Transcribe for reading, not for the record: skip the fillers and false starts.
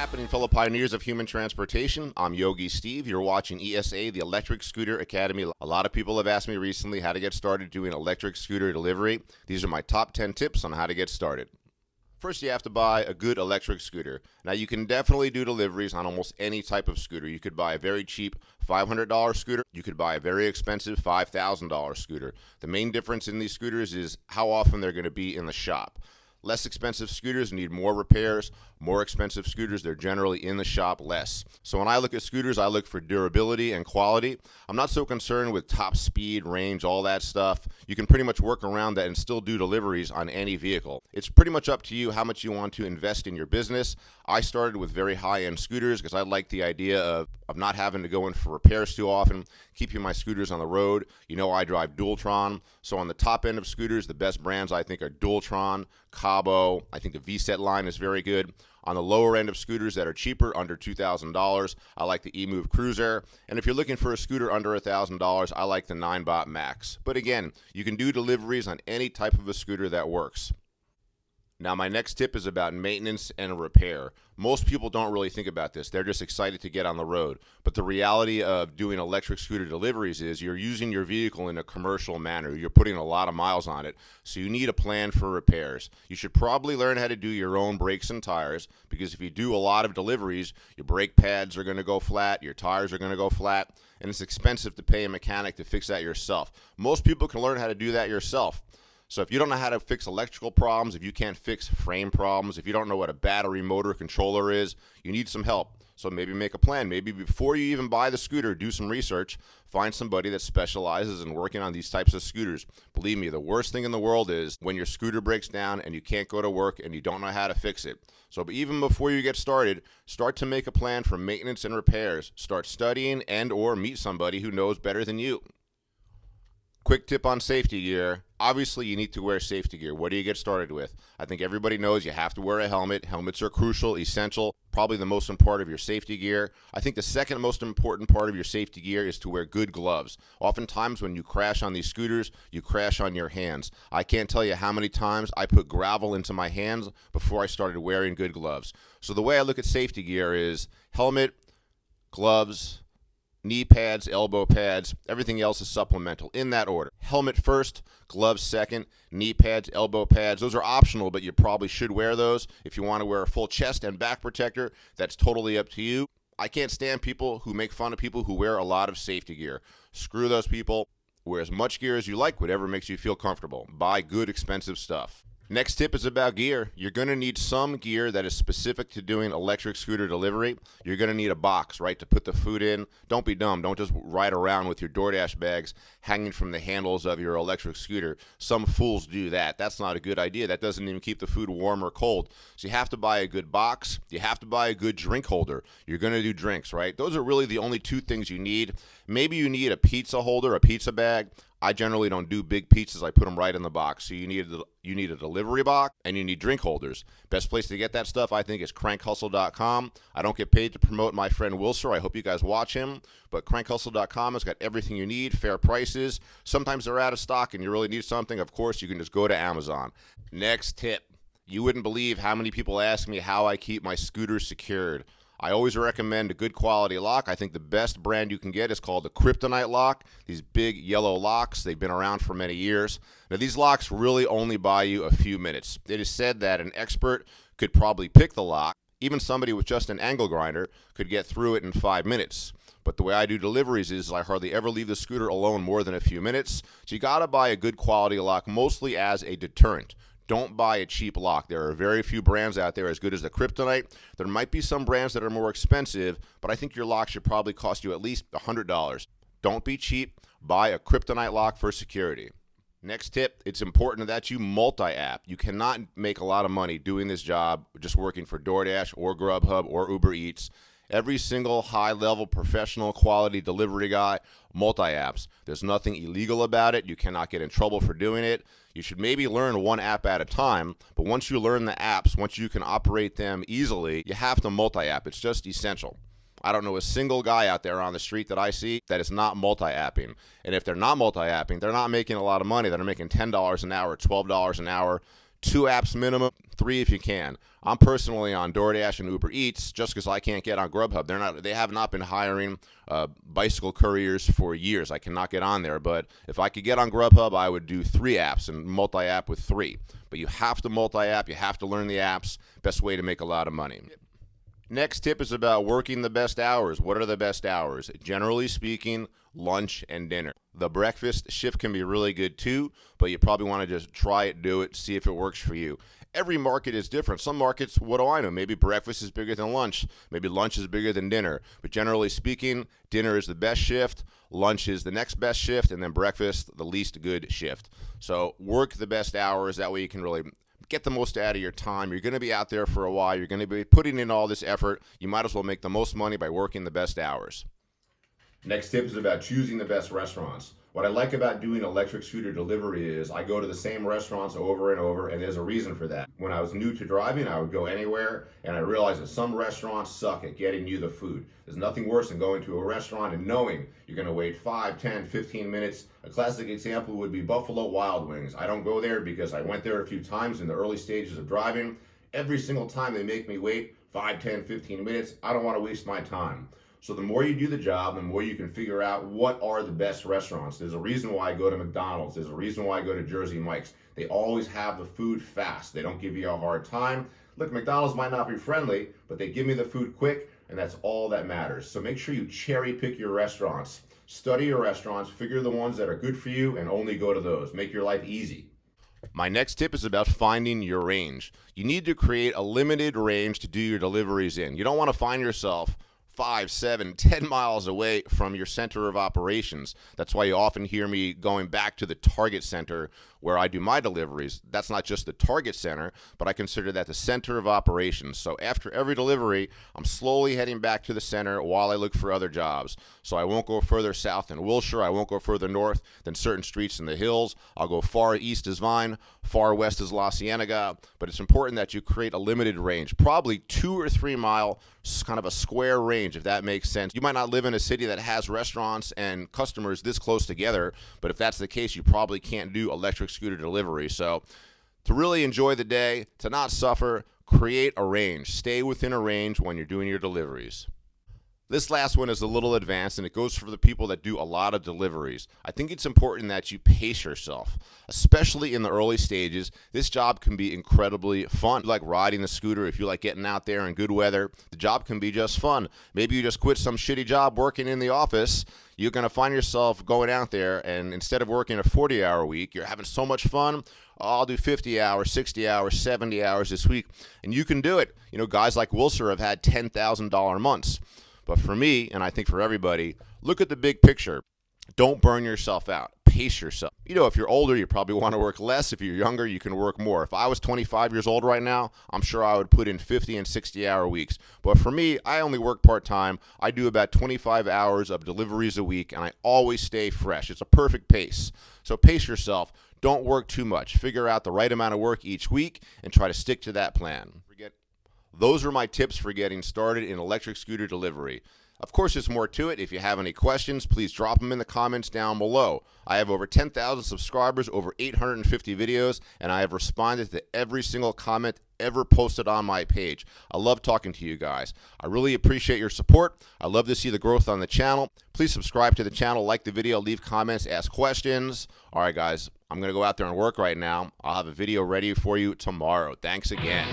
happening, fellow pioneers of human transportation? I'm Yogi Steve. You're watching ESA, the Electric Scooter Academy. A lot of people have asked me recently how to get started doing electric scooter delivery. These are my top 10 tips on how to get started. First, you have to buy a good electric scooter. Now, you can definitely do deliveries on almost any type of scooter. You could buy a very cheap $500 scooter. You could buy a very expensive $5,000 scooter. The main difference in these scooters is how often they're going to be in the shop. Less expensive scooters need more repairs. More expensive scooters, they're generally in the shop less. So when I look at scooters, I look for durability and quality. I'm not so concerned with top speed, range, all that stuff. You can pretty much work around that and still do deliveries on any vehicle. It's pretty much up to you how much you want to invest in your business. I started with very high-end scooters because I like the idea of not having to go in for repairs too often, keeping my scooters on the road. You know, I drive Dualtron. So on the top end of scooters, the best brands I think are Dualtron, KAABO. I think the V-Set line is very good. On the lower end of scooters that are cheaper, under $2,000, I like the EMOVE Cruiser. And if you're looking for a scooter under $1,000, I like the 9-Bot Max. But again, you can do deliveries on any type of a scooter that works. Now, my next tip is about maintenance and repair. Most people don't really think about this. They're just excited to get on the road. But the reality of doing electric scooter deliveries is you're using your vehicle in a commercial manner. You're putting a lot of miles on it, so you need a plan for repairs. You should probably learn how to do your own brakes and tires, because if you do a lot of deliveries, your brake pads are going to go flat, your tires are going to go flat, and it's expensive to pay a mechanic to fix that yourself. Most people can learn how to do that yourself. So if you don't know how to fix electrical problems, if you can't fix frame problems, if you don't know what a battery motor controller is, you need some help. So maybe make a plan. Maybe before you even buy the scooter, do some research. Find somebody that specializes in working on these types of scooters. Believe me, the worst thing in the world is when your scooter breaks down and you can't go to work and you don't know how to fix it. So even before you get started, start to make a plan for maintenance and repairs. Start studying and or meet somebody who knows better than you. Quick tip on safety gear. Obviously, you need to wear safety gear. What do you get started with? I think everybody knows you have to wear a helmet. Helmets are crucial, essential, probably the most important part of your safety gear. I think the second most important part of your safety gear is to wear good gloves. Oftentimes when you crash on these scooters, you crash on your hands. I can't tell you how many times I put gravel into my hands before I started wearing good gloves. So the way I look at safety gear is helmet, gloves, knee pads, elbow pads, everything else is supplemental in that order. Helmet first, gloves second, knee pads, elbow pads. Those are optional, but you probably should wear those. If you want to wear a full chest and back protector, that's totally up to you. I can't stand people who make fun of people who wear a lot of safety gear. Screw those people. Wear as much gear as you like, whatever makes you feel comfortable. Buy good, expensive stuff. Next tip is about gear. You're going to need some gear that is specific to doing electric scooter delivery. You're going to need a box, right, to put the food in. Don't be dumb. Don't just ride around with your Doordash bags hanging from the handles of your electric scooter. Some fools do that. That's not a good idea. That doesn't even keep the food warm or cold. So you have to buy a good box. You have to buy a good drink holder. You're going to do drinks, right? Those are really the only two things you need. Maybe you need a pizza holder, a pizza bag. I generally don't do big pizzas. I put them right in the box. So you need a delivery box and you need drink holders. Best place to get that stuff, I think, is crankhustle.com. I don't get paid to promote my friend Wilser. I hope you guys watch him. But crankhustle.com has got everything you need, fair prices. Sometimes they're out of stock and you really need something. Of course, you can just go to Amazon. Next tip. You wouldn't believe how many people ask me how I keep my scooter secured. I always recommend a good quality lock. I think the best brand you can get is called the Kryptonite lock. These big yellow locks, they've been around for many years. Now, these locks really only buy you a few minutes. It is said that an expert could probably pick the lock. Even somebody with just an angle grinder could get through it in 5 minutes. But the way I do deliveries is I hardly ever leave the scooter alone more than a few minutes. So you got to buy a good quality lock, mostly as a deterrent. Don't buy a cheap lock. There are very few brands out there as good as the Kryptonite. There might be some brands that are more expensive, but I think your lock should probably cost you at least $100. Don't be cheap. Buy a Kryptonite lock for security. Next tip, it's important that you multi-app. You cannot make a lot of money doing this job just working for Doordash or Grubhub or Ubereats. Every single high-level professional quality delivery guy multi-apps. There's nothing illegal about it. You cannot get in trouble for doing it. You should maybe learn one app at a time, but once you learn the apps, once you can operate them easily, you have to multi-app. It's just essential. I don't know a single guy out there on the street that I see that is not multi-apping. And if they're not multi-apping, they're not making a lot of money. They're making $10 an hour, $12 an hour, 2 apps minimum, 3 if you can. I'm personally on Doordash and Ubereats just because I can't get on Grubhub. They have not been hiring bicycle couriers for years. I cannot get on there, but if I could get on Grubhub, I would do 3 apps and multi-app with 3. But you have to multi-app, you have to learn the apps. Best way to make a lot of money. Next tip is about working the best hours. What are the best hours? Generally speaking, lunch and dinner. The breakfast shift can be really good too, but you probably want to just try it, do it, see if it works for you. Every market is different. Some markets, what do I know? Maybe breakfast is bigger than lunch. Maybe lunch is bigger than dinner. But generally speaking, dinner is the best shift, lunch is the next best shift, and then breakfast, the least good shift. So work the best hours. That way you can really get the most out of your time. You're going to be out there for a while. You're going to be putting in all this effort. You might as well make the most money by working the best hours. Next tip is about choosing the best restaurants. What I like about doing electric scooter delivery is I go to the same restaurants over and over, and there's a reason for that. When I was new to driving, I would go anywhere, and I realized that some restaurants suck at getting you the food. There's nothing worse than going to a restaurant and knowing you're going to wait 5, 10, 15 minutes. A classic example would be Buffalo Wild Wings. I don't go there because I went there a few times in the early stages of driving. Every single time they make me wait 5, 10, 15 minutes. I don't want to waste my time. So the more you do the job, the more you can figure out what are the best restaurants. There's a reason why I go to McDonald's. There's a reason why I go to Jersey Mike's. They always have the food fast. They don't give you a hard time. Look, McDonald's might not be friendly, but they give me the food quick, and that's all that matters. So make sure you cherry pick your restaurants. Study your restaurants, figure the ones that are good for you, and only go to those. Make your life easy. My next tip is about finding your range. You need to create a limited range to do your deliveries in. You don't want to find yourself 5, 7, 10 miles away from your center of operations. That's why you often hear me going back to the target center where I do my deliveries. That's not just the target center, but I consider that the center of operations. So after every delivery, I'm slowly heading back to the center while I look for other jobs. So I won't go further south than Wilshire. I won't go further north than certain streets in the hills. I'll go far east as Vine, far west as La Cienega. But it's important that you create a limited range, probably 2 or 3 mile, kind of a square range, if that makes sense. You might not live in a city that has restaurants and customers this close together, but if that's the case, you probably can't do electric scooter delivery. So to really enjoy the day, to not suffer, create a range. Stay within a range when you're doing your deliveries. This last one is a little advanced, and it goes for the people that do a lot of deliveries. I think it's important that you pace yourself, especially in the early stages. This job can be incredibly fun. If you like riding the scooter, if you like getting out there in good weather, the job can be just fun. Maybe you just quit some shitty job working in the office. You're going to find yourself going out there, and instead of working a 40-hour week, you're having so much fun. I'll do 50 hours, 60 hours, 70 hours this week, and you can do it. You know, guys like Wilshire have had $10,000 months. But for me, and I think for everybody, look at the big picture. Don't burn yourself out. Pace yourself. You know, if you're older, you probably want to work less. If you're younger, you can work more. If I was 25 years old right now, I'm sure I would put in 50 and 60-hour weeks. But for me, I only work part-time. I do about 25 hours of deliveries a week, and I always stay fresh. It's a perfect pace. So pace yourself. Don't work too much. Figure out the right amount of work each week and try to stick to that plan. Those are my tips for getting started in electric scooter delivery. Of course, there's more to it. If you have any questions, please drop them in the comments down below. I have over 10,000 subscribers, over 850 videos, and I have responded to every single comment ever posted on my page. I love talking to you guys. I really appreciate your support. I love to see the growth on the channel. Please subscribe to the channel, like the video, leave comments, ask questions. All right, guys, I'm going to go out there and work right now. I'll have a video ready for you tomorrow. Thanks again.